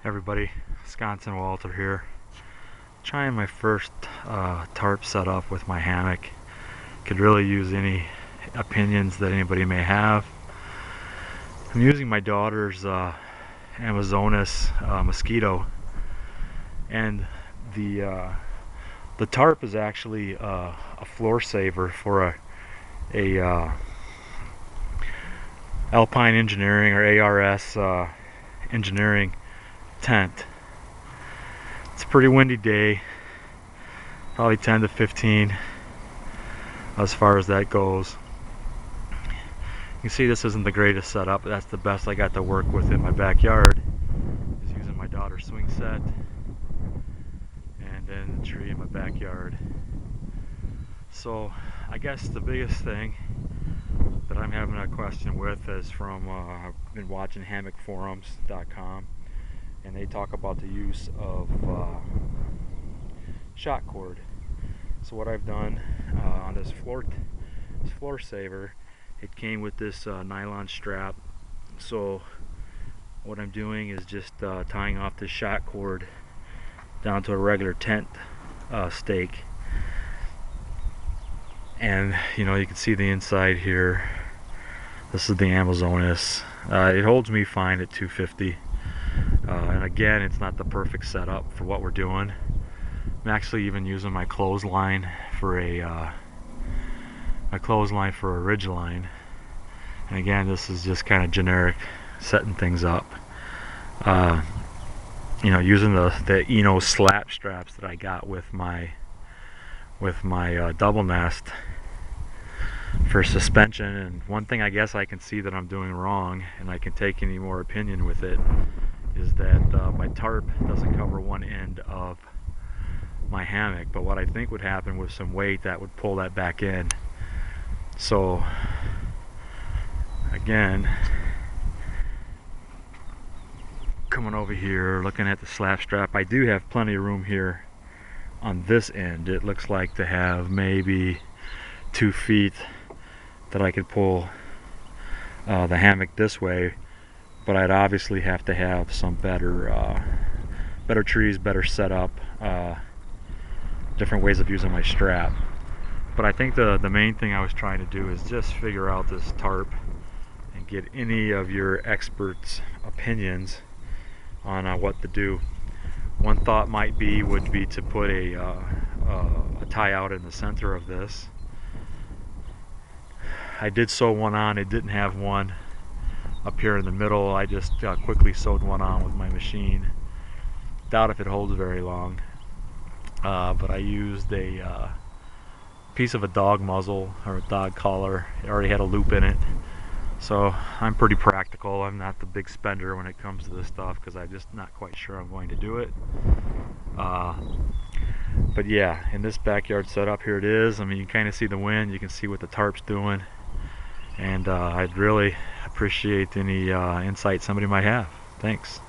Everybody, Wisconsin Walter here. Trying my first tarp setup with my hammock. Could really use any opinions that anybody may have. I'm using my daughter's Amazonas mosquito, and the tarp is actually a floor saver for a Alpine Engineering or ARS engineering tent. It's a pretty windy day, probably 10 to 15 as far as that goes. You can see this isn't the greatest setup, but that's the best I got to work with in my backyard, is using my daughter's swing set and then the tree in my backyard. So I guess the biggest thing that I'm having a question with is from I've been watching hammockforums.com, and they talk about the use of shot cord. So what I've done on this floor saver, it came with this nylon strap. So what I'm doing is just tying off this shot cord down to a regular tent stake, and you can see the inside here. This is the Amazonas. It holds me fine at 250. And again, it's not the perfect setup for what we're doing. I'm actually even using my clothesline for a ridgeline. And again, this is just kind of generic, setting things up. Using the slap straps that I got with my double nest for suspension. And one thing I guess I can see that I'm doing wrong, and I can take any more opinion with it, is that my tarp doesn't cover one end of my hammock, but what I think would happen with some weight, that would pull that back in. So again, coming over here, looking at the slap strap, I do have plenty of room here on this end. It looks like to have maybe 2 feet that I could pull the hammock this way, but I'd obviously have to have some better trees, better setup, different ways of using my strap. But I think the main thing I was trying to do is just figure out this tarp and get any of your experts' opinions on what to do. One thought would be to put a tie out in the center of this. I did sew one on. It didn't have one up here in the middle. I just quickly sewed one on with my machine. Doubt if it holds very long. But I used a piece of a dog muzzle or a dog collar. It already had a loop in it. So I'm pretty practical. I'm not the big spender when it comes to this stuff, because I'm just not quite sure I'm going to do it. But yeah, in this backyard setup, here it is. I mean, you can kind of see the wind. You can see what the tarp's doing. And I'd really appreciate any insight somebody might have. Thanks.